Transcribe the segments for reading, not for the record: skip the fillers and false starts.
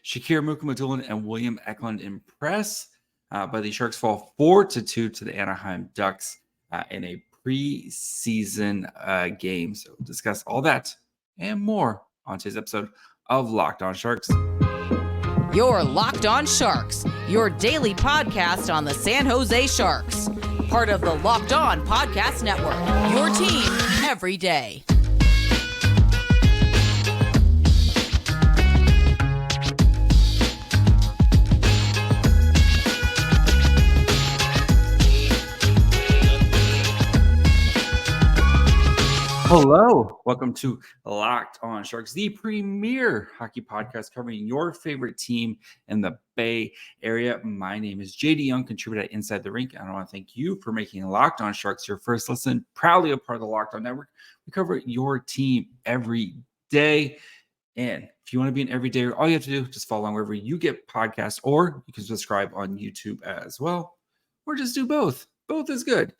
Shakir Mukhamadullin and William Eklund impress, but the Sharks fall 4-2 to the Anaheim Ducks in a preseason game. So we'll discuss all that and more on today's episode of Locked On Sharks. You're Locked On Sharks, your daily podcast on the San Jose Sharks. Part of the Locked On Podcast Network, your team every day. Hello, welcome to Locked On Sharks, the premier hockey podcast covering your favorite team in the Bay Area. My name is JD Young, contributor at Inside the Rink, and I want to thank you for making Locked On Sharks your first listen. Proudly a part of the Locked On Network. We cover your team every day, and if you want to be an everydayer, all you have to do is just follow along wherever you get podcasts, or you can subscribe on YouTube as well, or just do both. Both is good.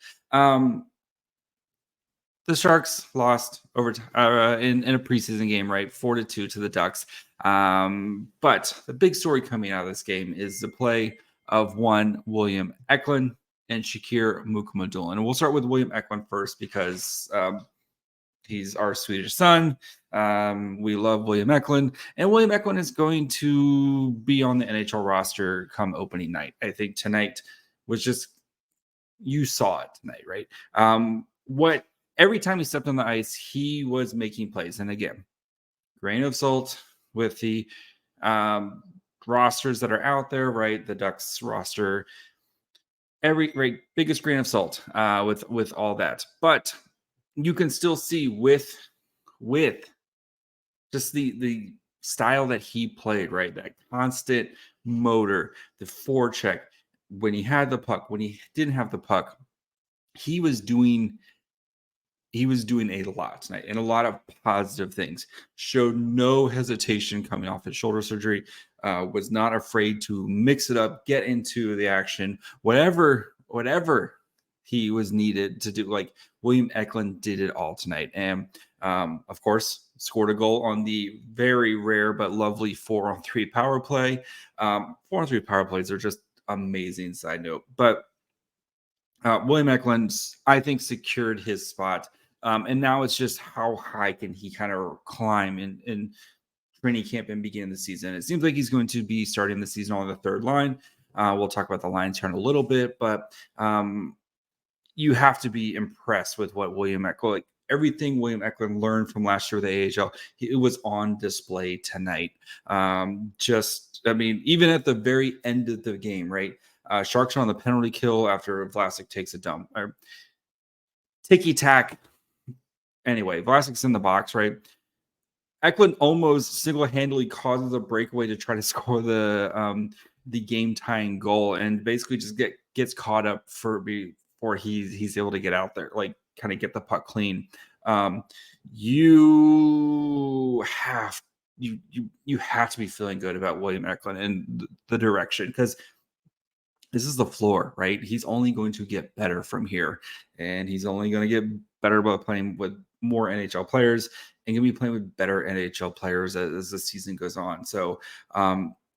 The Sharks lost in a preseason game, right? 4-2 to the Ducks. But the big story coming out of this game is the play of one William Eklund and Shakir Mukhamadullin. And we'll start with William Eklund first because he's our Swedish son. We love William Eklund. And William Eklund is going to be on the NHL roster come opening night. I think tonight was just, you saw it tonight, right? Every time he stepped on the ice, he was making plays. And again, grain of salt with the rosters that are out there, right? The Ducks roster, biggest grain of salt with all that. But you can still see with just the style that he played, right? That constant motor, the forecheck, when he had the puck, when he didn't have the puck, he was doing a lot tonight and a lot of positive things. Showed no hesitation coming off his shoulder surgery. Was not afraid to mix it up, get into the action, whatever he was needed to do. Like William Eklund did it all tonight, and of course scored a goal on the very rare but lovely 4-on-3 power play. 4-on-3 power plays are just amazing. Side note, but William Eklund, I think, secured his spot. And now it's just how high can he kind of climb in training camp and begin the season. It seems like he's going to be starting the season on the third line. We'll talk about the lines here in a little bit, but you have to be impressed with what William Eklund, like everything William Eklund learned from last year with the AHL, it was on display tonight. Even at the very end of the game, right? Sharks are on the penalty kill after Vlasic takes a dump. Ticky-tack. Anyway, Vlasic's in the box, right? Eklund almost single-handedly causes a breakaway to try to score the game-tying goal, and basically just gets caught up before he's able to get out there, like kind of get the puck clean. You have to be feeling good about William Eklund and the direction, because this is the floor, right? He's only going to get better from here, and he's only going to get better by playing with more NHL players and going to be playing with better NHL players as the season goes on. So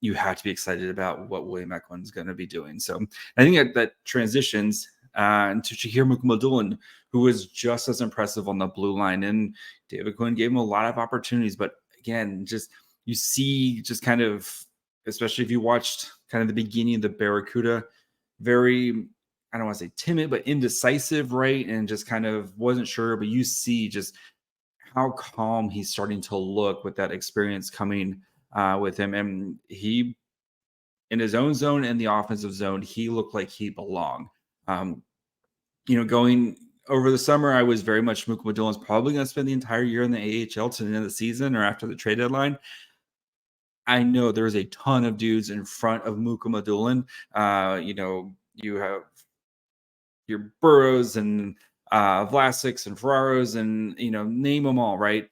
you have to be excited about what William Eklund is going to be doing. So I think that transitions into Shakir Mukhamadullin, who was just as impressive on the blue line. And David Quinn gave him a lot of opportunities. But again, you see kind of, especially if you watched kind of the beginning of the Barracuda, very, I don't want to say timid, but indecisive, right? And just kind of wasn't sure, but you see just how calm he's starting to look with that experience coming with him. And he, in his own zone and the offensive zone, he looked like he belonged. Going over the summer, I was very much Mukhamadulin's probably going to spend the entire year in the AHL to the end of the season or after the trade deadline. I know there's a ton of dudes in front of Mukhamadullin. You have your Burrows and Vlasics and Ferraros and, name them all, right?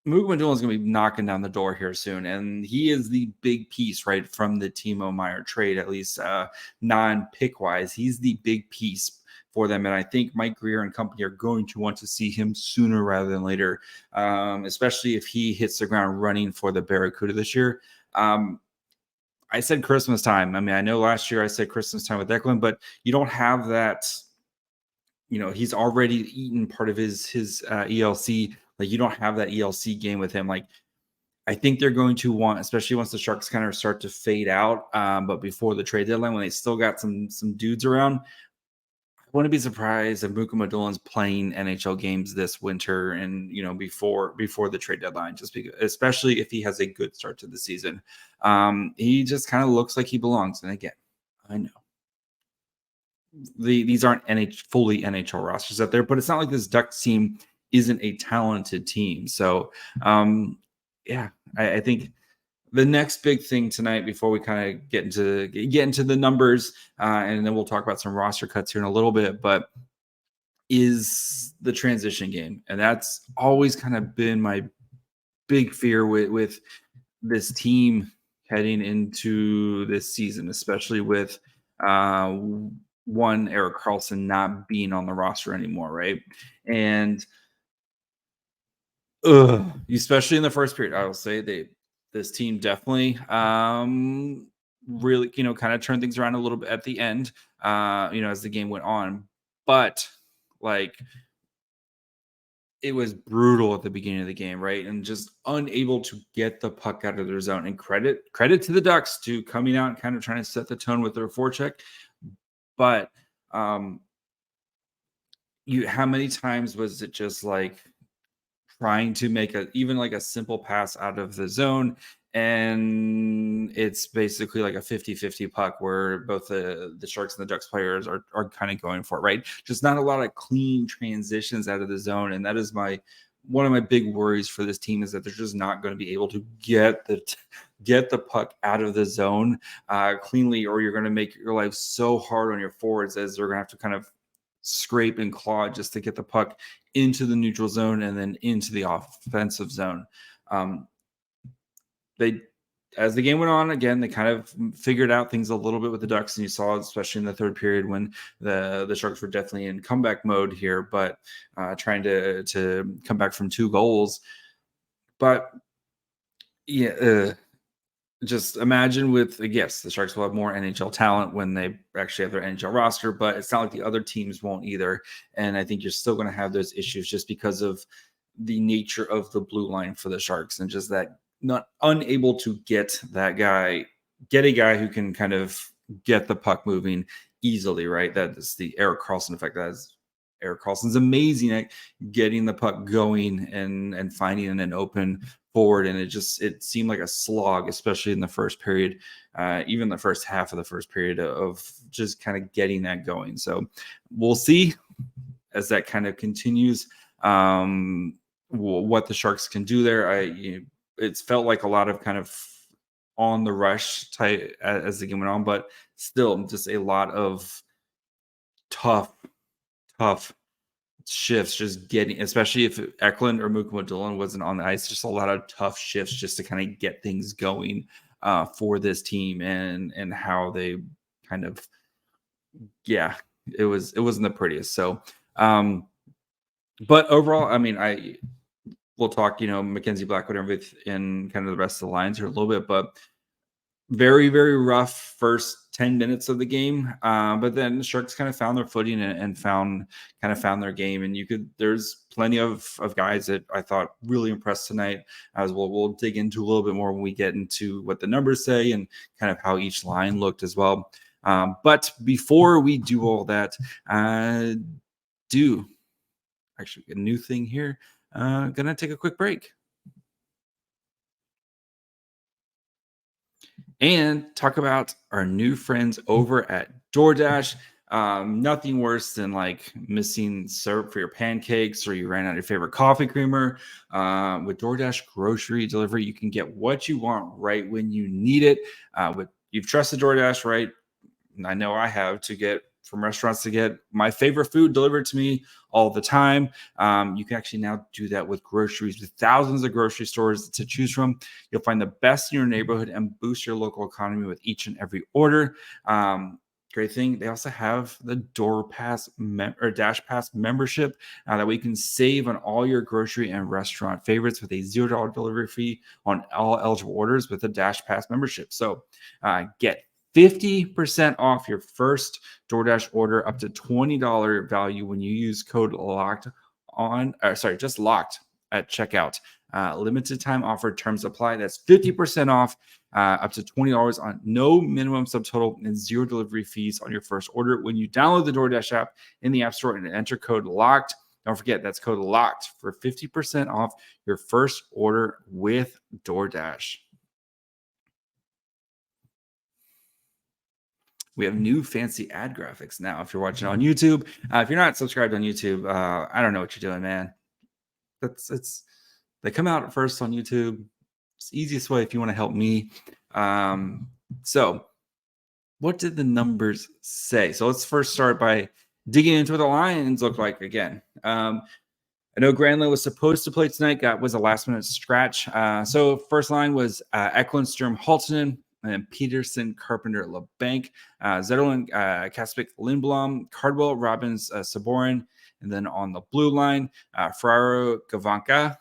Mukhamadullin is going to be knocking down the door here soon, and he is the big piece, right, from the Timo Meier trade, at least non-pick-wise. He's the big piece for them. And I think Mike Greer and company are going to want to see him sooner rather than later, especially if he hits the ground running for the Barracuda this year. I said Christmas time. I mean, I know last year I said Christmas time with Eklund, but you don't have that. He's already eaten part of his ELC. Like, you don't have that ELC game with him. Like, I think they're going to want, especially once the Sharks kind of start to fade out, but before the trade deadline, when they still got some dudes around, I wouldn't be surprised if Mukhamadullin's playing NHL games this winter and before the trade deadline, just because, especially if he has a good start to the season. He just kind of looks like he belongs. And again, I know these aren't fully NHL rosters out there, but it's not like this Ducks team isn't a talented team. So, yeah, I think the next big thing tonight, before we kind of get into the numbers, and then we'll talk about some roster cuts here in a little bit, but is the transition game. And that's always kind of been my big fear with this team heading into this season, especially with one, Erik Karlsson not being on the roster anymore, right? And especially in the first period, I will say this team definitely really kind of turned things around a little bit at the end, as the game went on. But like, it was brutal at the beginning of the game, right? And just unable to get the puck out of their zone. And credit to the Ducks to coming out and kind of trying to set the tone with their forecheck. But how many times was it just like trying to make even a simple pass out of the zone, and it's basically like a 50-50 puck where both the Sharks and the Ducks players are kind of going for it, right? Just not a lot of clean transitions out of the zone. And that is one of my big worries for this team, is that they're just not going to be able to get the puck out of the zone cleanly, or you're going to make your life so hard on your forwards, as they're going to have to kind of scrape and claw just to get the puck into the neutral zone and then into the offensive zone. As the game went on, again, they kind of figured out things a little bit with the Ducks, and you saw, especially in the third period, when the Sharks were definitely in comeback mode here, but trying to come back from 2 goals. But yeah, just imagine yes, the Sharks will have more NHL talent when they actually have their NHL roster, but it's not like the other teams won't either. And I think you're still going to have those issues just because of the nature of the blue line for the Sharks, and just that not unable to get a guy who can kind of get the puck moving easily, right? That is the Erik Karlsson effect. That is, Erik Karlsson's amazing at getting the puck going and finding an open forward, and it seemed like a slog, especially in the first period, even the first half of the first period, of just kind of getting that going. So we'll see as that kind of continues what the Sharks can do there. It's felt like a lot of kind of on the rush type as the game went on, but still just a lot of tough shifts, just getting, especially if Eklund or Mukhamadullin wasn't on the ice, just a lot of tough shifts just to kind of get things going for this team, and how they kind of, it wasn't the prettiest. So, but overall, I mean, we'll talk, Mackenzie Blackwood and kind of the rest of the lines here a little bit, but very, very rough first 10 minutes of the game. But then the Sharks kind of found their footing and found their game. And there's plenty of guys that I thought really impressed tonight, as we'll dig into a little bit more when we get into what the numbers say and kind of how each line looked as well. But before we do all that, do actually a new thing here. Gonna take a quick break and talk about our new friends over at DoorDash. Nothing worse than like missing syrup for your pancakes, or you ran out of your favorite coffee creamer. With DoorDash grocery delivery, you can get what you want right when you need it. You've trusted DoorDash, right? I know I have, to get from restaurants to get my favorite food delivered to me all the time. You can actually now do that with groceries, with thousands of grocery stores to choose from. You'll find the best in your neighborhood and boost your local economy with each and every order. great thing, they also have the Dash Pass membership that we can save on all your grocery and restaurant favorites with a $0 delivery fee on all eligible orders with a Dash Pass membership. So get 50% off your first DoorDash order up to $20 value when you use code locked at checkout. Limited time offer, terms apply. That's 50% off, up to $20 on no minimum subtotal and $0 delivery fees on your first order when you download the DoorDash app in the App Store and enter code LOCKED. Don't forget, that's code LOCKED for 50% off your first order with DoorDash. We have new fancy ad graphics now. If you're watching on YouTube, if you're not subscribed on YouTube, I don't know what you're doing, man. They come out first on YouTube. It's the easiest way if you want to help me. So what did the numbers say? So let's first start by digging into what the lines look like again. I know Granlund was supposed to play tonight. Was a last-minute scratch. So first line was Eklund, Sturm, Haltonen, and then Peterson, Carpenter, LeBanc, Zetterlund, Kaspic, Lindblom, Cardwell, Robbins, Saborin, and then on the blue line, Ferraro, Gavanka.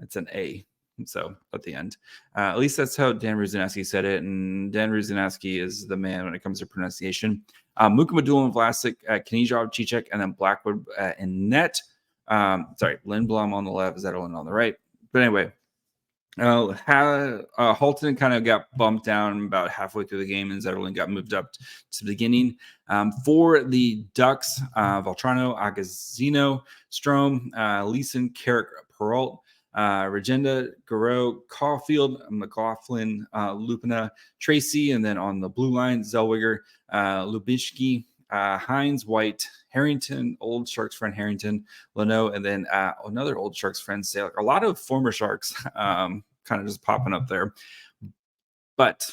It's an A. So at the end, at least that's how Dan Rusanowski said it. And Dan Rusanowski is the man when it comes to pronunciation. Mukhamadullin, Vlasic, Knizhov, Cicek, and then Blackwood in net. Lindblom on the left, Zetterlund on the right. But anyway, Halton kind of got bumped down about halfway through the game, and Zetterlund got moved up to the beginning. For the Ducks, Valtrano, Agazino, Strome, Leeson, Carrick, Peralt, Regenda, Garreau, Caulfield, McLaughlin, Lupina, Tracy, and then on the blue line, Zellweger, Lubishki, Hines, White, Harrington, old Sharks friend Harrington, Leno, and then another old Sharks friend, Salick. A lot of former Sharks kind of just popping up there. But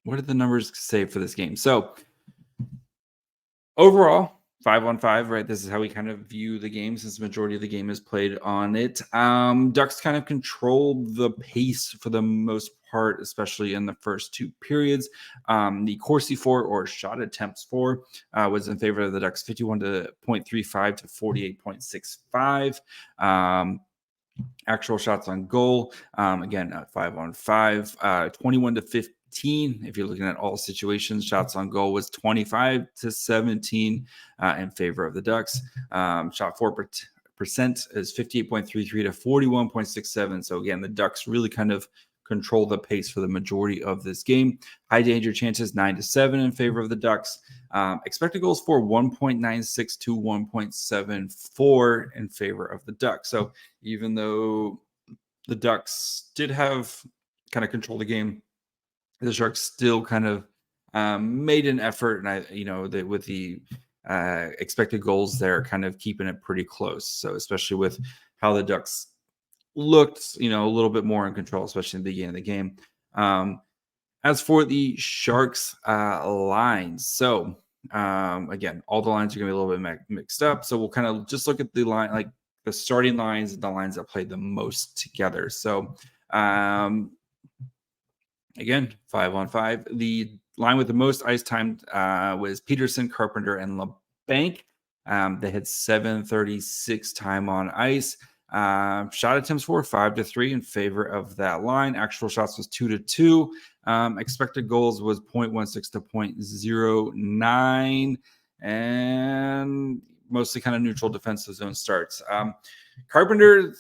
what did the numbers say for this game? So overall, 5-on-5, right? This is how we kind of view the game since the majority of the game is played on it. Ducks kind of controlled the pace for the most part, especially in the first two periods. The Corsi 4 or shot attempts 4 was in favor of the Ducks, 51.35 to 48.65. Actual shots on goal, again, at 5-on-5, 21 to 15. If you're looking at all situations, shots on goal was 25 to 17 in favor of the Ducks. Shot 4% is 58.33 to 41.67. So again, the Ducks really kind of control the pace for the majority of this game. High danger chances 9-7 in favor of the Ducks. Expected goals for 1.96 to 1.74 in favor of the Ducks. So even though the Ducks did have kind of control the game, the Sharks still kind of made an effort, and with the expected goals, they're kind of keeping it pretty close. So especially with how the Ducks looked, a little bit more in control, especially in the beginning of the game. As for the Sharks lines, so again, all the lines are going to be a little bit mixed up. So we'll kind of just look at the line, like the starting lines and the lines that played the most together. So again, 5-on-5. The line with the most ice time was Peterson, Carpenter, and LeBanc. They had 7:36 time on ice. Shot attempts were 5-3 in favor of that line. Actual shots was 2-2. Expected goals was 0.16 to 0.09, and mostly kind of neutral defensive zone starts. Carpenter,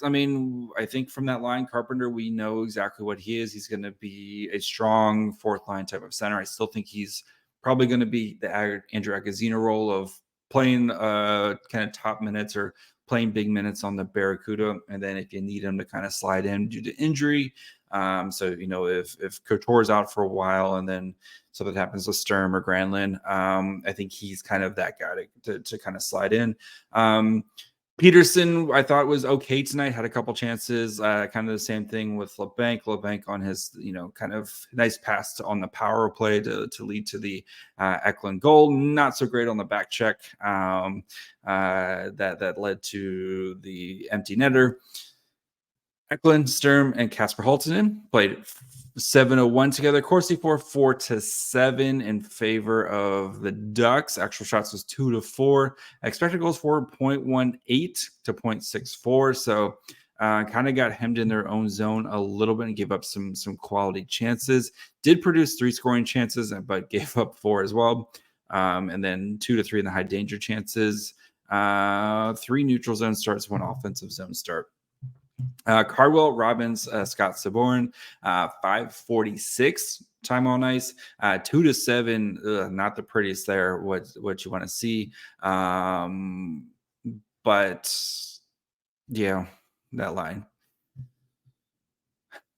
I think from that line, Carpenter, we know exactly what he is. He's going to be a strong fourth line type of center. I still think he's probably going to be the Andrew Agazino role of playing kind of top minutes or playing big minutes on the Barracuda. And then if you need him to kind of slide in due to injury. If Couture's out for a while and then something happens with Sturm or Granlund, I think he's kind of that guy to kind of slide in. Peterson, I thought, was okay tonight, had a couple chances, kind of the same thing with LeBanc. LeBanc on his, kind of nice pass on the power play to lead to the Eklund goal. Not so great on the back check that led to the empty netter. Eklund, Sturm, and Kasper Haltonen played 701 together. Corsi 4-7 in favor of the Ducks. Actual shots was 2-4. Expected goals 4.18 to 0.64. So kind of got hemmed in their own zone a little bit and gave up some quality chances. Did produce 3 scoring chances, but gave up 4 as well. And then 2 to 3 in the high danger chances. 3 neutral zone starts, 1 offensive zone start. Cardwell, Robbins, Scott Saborn, 5:46 time on ice, 2 to 7. Not the prettiest there. What you want to see, but yeah, that line.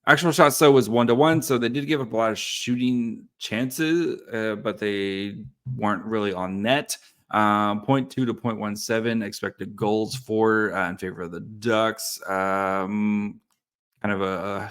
Actual shots though was 1-1, so they did give up a lot of shooting chances, but they weren't really on net. 0.2 to 0.17 expected goals for in favor of the Ducks. Kind of a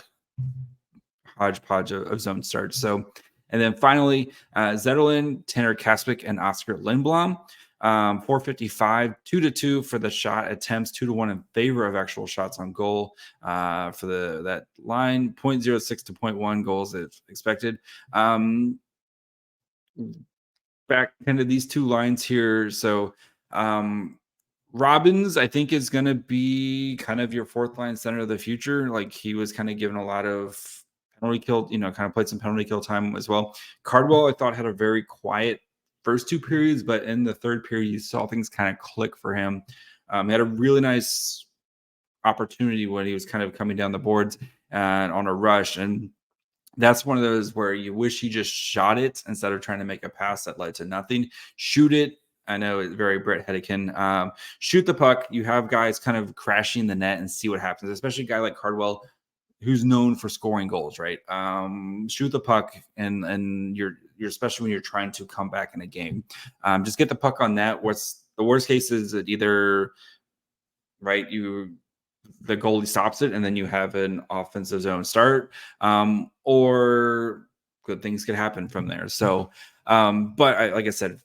hodgepodge of zone starts. So, and then finally, Zetterlund, Tanner Kaspick, and Oscar Lindblom. 455, 2-2 for the shot attempts, 2-1 in favor of actual shots on goal for that line. 0.06 to 0.1 goals as expected. Back into these 2 lines here. So Robbins, I think, is going to be kind of your 4th line center of the future. Like, he was kind of given a lot of penalty kill, kind of played some penalty kill time as well. Cardwell, I thought, had a very quiet first 2 periods, but in the 3rd period, you saw things kind of click for him. He had a really nice opportunity when he was kind of coming down the boards and on a rush. And that's one of those where you wish he just shot it instead of trying to make a pass that led to nothing. Shoot it. I know it's very Brett Hedican. Shoot the puck. You have guys kind of crashing the net and see what happens, especially a guy like Cardwell, who's known for scoring goals, right? Shoot the puck, and you're especially when you're trying to come back in a game. Just get the puck on net. What's the worst case is that either, right, the goalie stops it and then you have an offensive zone start, or good things could happen from there. So, but like I said,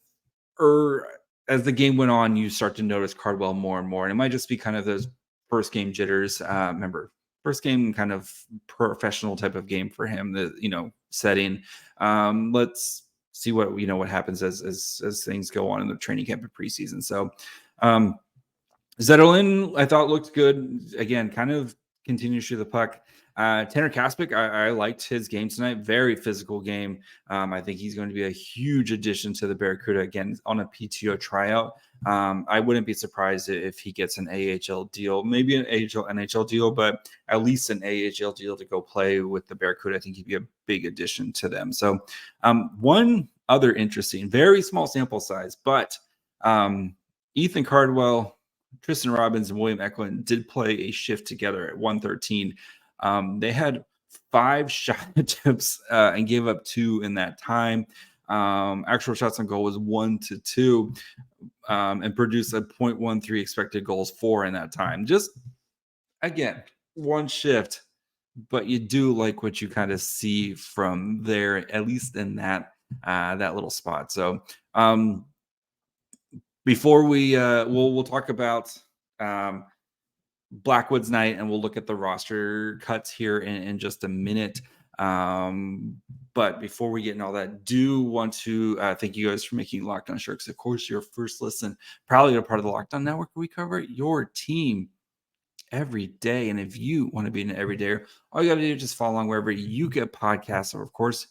as the game went on, you start to notice Cardwell more and more, and it might just be kind of those first game jitters. Remember, first game kind of professional type of game for him, the setting. Let's see what happens as things go on in the training camp and preseason. So Zetterlund, I thought, looked good. Again, kind of continues to shoot the puck. Tanner Kaspick, I liked his game tonight. Very physical game. I think he's going to be a huge addition to the Barracuda, again, on a PTO tryout. I wouldn't be surprised if he gets an AHL deal, maybe an AHL NHL deal, but at least an AHL deal to go play with the Barracuda. I think he'd be a big addition to them. So one other interesting, very small sample size, but Ethan Cardwell, Tristan Robbins, and William Eklund did play a shift together at 113. They had 5 shot attempts and gave up 2 in that time. Actual shots on goal was 1-2 and produced a 0.13 expected goals for in that time. Just, again, one shift, but you do like what you kind of see from there, at least in that little spot. So before we'll talk about Blackwood's night, and we'll look at the roster cuts here in just a minute. But before we get in all that, do want to thank you guys for making Locked On Sharks, of course, your first listen. Proudly a part of the Locked On Network. We cover your team every day. And if you want to be an everydayer, all you got to do is just follow along wherever you get podcasts. Or, of course,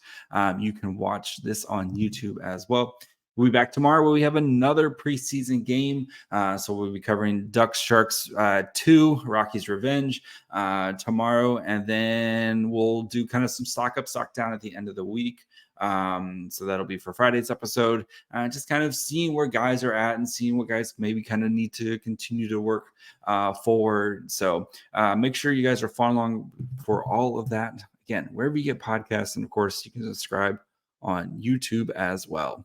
you can watch this on YouTube as well. We'll be back tomorrow where we have another preseason game. So we'll be covering Ducks Sharks 2, Rockies Revenge tomorrow. And then we'll do kind of some stock up, stock down at the end of the week. So that'll be for Friday's episode. Just kind of seeing where guys are at and seeing what guys maybe kind of need to continue to work forward. So make sure you guys are following along for all of that. Again, wherever you get podcasts. And, of course, you can subscribe on YouTube as well.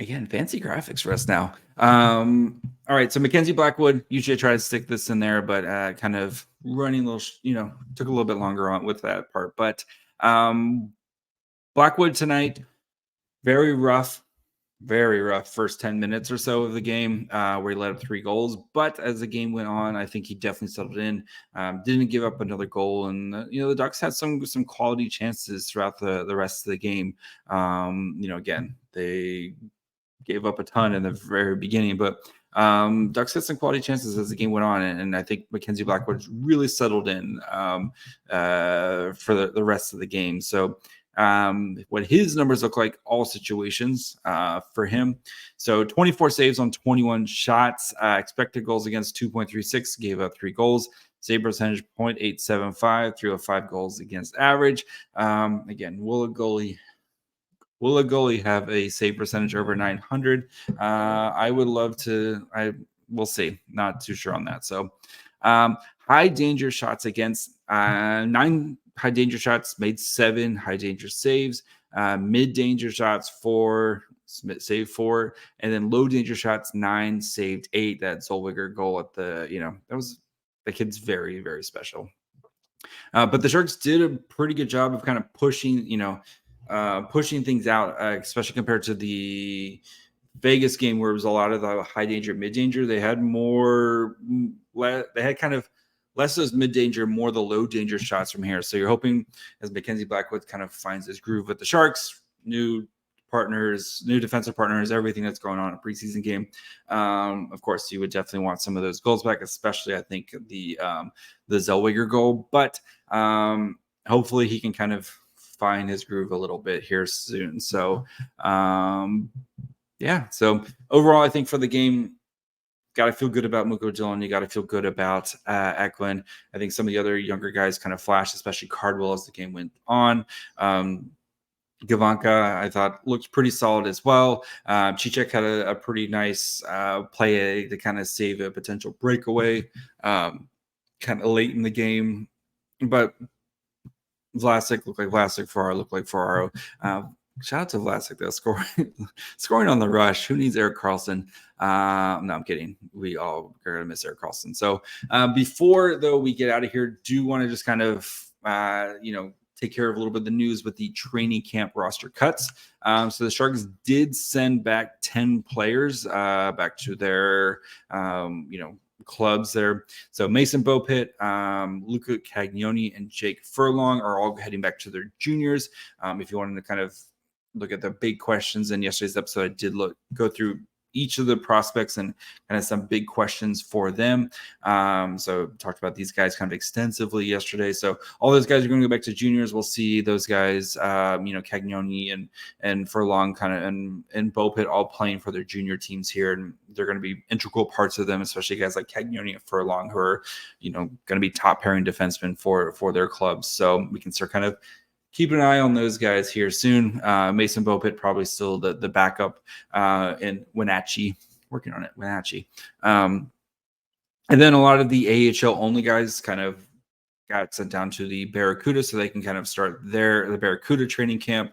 Again, fancy graphics for us now. All right, so Mackenzie Blackwood, usually I try to stick this in there, but kind of running a little, took a little bit longer on with that part. But Blackwood tonight, very rough, very rough first 10 minutes or so of the game where he let up 3 goals. But as the game went on, I think he definitely settled in, didn't give up another goal. And, the Ducks had some quality chances throughout the rest of the game. Again, they gave up a ton in the very beginning, but Ducks had some quality chances as the game went on. And I think Mackenzie Blackwood really settled in for the rest of the game. So, what his numbers look like, all situations for him. So 24 saves on 21 shots, expected goals against 2.36, gave up 3 goals, save percentage 0.875, threw 5 goals against average. Again, will a goalie have a save percentage over 900? I would love to. We'll see. Not too sure on that. So high danger shots against, 9 high danger shots, made 7 high danger saves, mid danger shots 4, saved 4, and then low danger shots 9, saved 8. That Zellweger goal at the kid's very, very special. But the Sharks did a pretty good job of kind of pushing things out, especially compared to the Vegas game where it was a lot of the high danger, mid danger. They had kind of less of those mid danger, more the low danger shots from here. So you're hoping as Mackenzie Blackwood kind of finds his groove with the Sharks, new partners, new defensive partners, everything that's going on in a preseason game. Of course, you would definitely want some of those goals back, especially I think the Zellweger goal. But hopefully he can kind of find his groove a little bit here soon. So so overall, I think for the game, got to feel good about Mukhamadullin. You got to feel good about Eklund. I think some of the other younger guys kind of flashed, especially Cardwell as the game went on. Gavanka, I thought, looked pretty solid as well. Cicek had a pretty nice play to kind of save a potential breakaway kind of late in the game. But Vlasic looked like Vlasic. Farrar looked like Farrar. Shout out to Vlasic, though, scoring on the rush. Who needs Erik Karlsson? No, I'm kidding. We all are going to miss Erik Karlsson. So before, though, we get out of here, do want to just kind of, take care of a little bit of the news with the training camp roster cuts. So the Sharks did send back 10 players back to their, clubs there. So Mason Beaupit, Luca Cagnoni, and Jake Furlong are all heading back to their juniors. If you wanted to kind of look at the big questions in yesterday's episode, I did go through each of the prospects and kind of some big questions for them. So talked about these guys kind of extensively yesterday. So all those guys are going to go back to juniors. We'll see those guys, Cagnoni and Furlong kind of and Beaupit all playing for their junior teams here. And they're going to be integral parts of them, especially guys like Cagnoni and Furlong who are, going to be top pairing defensemen for their clubs. So we can start kind of keep an eye on those guys here soon. Mason Beaupit probably still the backup in Wenatchee, working on it, Wenatchee. And then a lot of the AHL only guys kind of got sent down to the Barracuda so they can kind of start the Barracuda training camp.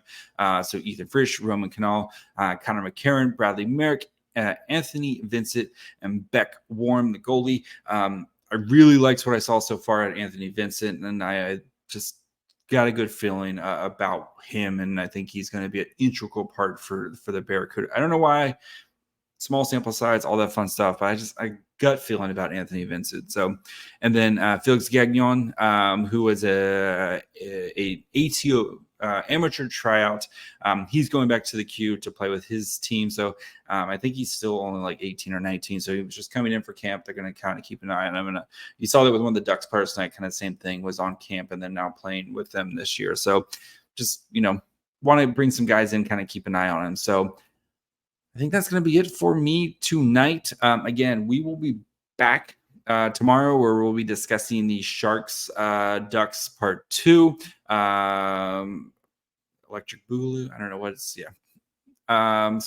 So Ethan Frisch, Roman Canal, Connor McCarron, Bradley Merrick, Anthony Vincent, and Beck Warm, the goalie. I really liked what I saw so far at Anthony Vincent, and I just got a good feeling about him, and I think he's going to be an integral part for the Barracuda. I don't know why, small sample size, all that fun stuff, but I gut feeling about Anthony Vincent. So, and then Felix Gagnon, who was a ATO amateur tryout. He's going back to the Q to play with his team. So I think he's still only like 18 or 19. So he was just coming in for camp. They're going to kind of keep an eye on him. And you saw that with one of the Ducks players tonight, kind of same thing, was on camp and then now playing with them this year. So just, want to bring some guys in, kind of keep an eye on him. So I think that's going to be it for me tonight. Again, we will be back tomorrow where we'll be discussing the Sharks Ducks Part 2. Electric Boogaloo. I don't know what it's,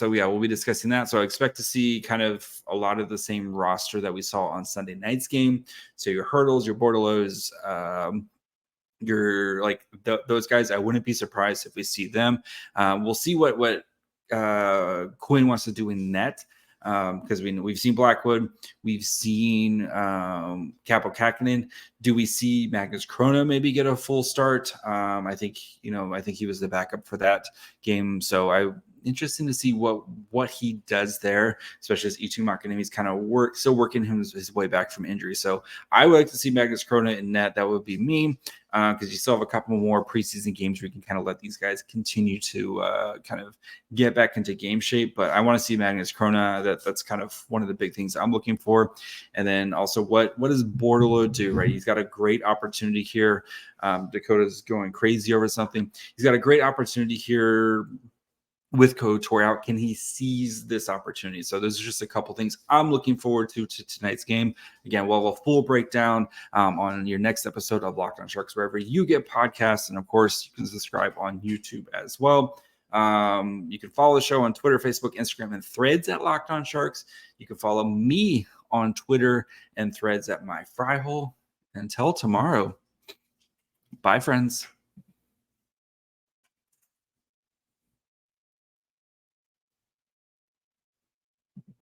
we'll be discussing that. So I expect to see kind of a lot of the same roster that we saw on Sunday night's game. So your Hurdles, your Bordelos, those guys, I wouldn't be surprised if we see them. We'll see what Quinn wants to do in net. Because we've seen Blackwood, we've seen Capo Kakkonen. Do we see Magnus Krona maybe get a full start? I think he was the backup for that game. So interesting to see what he does there, especially as Ethan Cardwell is kind of still working his way back from injury. So I would like to see Magnus Corona in net. That would be me, because you still have a couple more preseason games where you can kind of let these guys continue to kind of get back into game shape. But I want to see Magnus Corona. That's kind of one of the big things I'm looking for. And then also what does Bordeleau do, right? He's got a great opportunity here. Dakota's going crazy over something. He's got a great opportunity here with Couture out. Can he seize this opportunity? So those are just a couple things I'm looking forward to tonight's game. Again, we'll have a full breakdown on your next episode of Locked On Sharks, wherever you get podcasts. And of course, you can subscribe on YouTube as well. You can follow the show on Twitter, Facebook, Instagram, and Threads at Locked On Sharks. You can follow me on Twitter and Threads at My Fry Hole. Until tomorrow, bye, friends.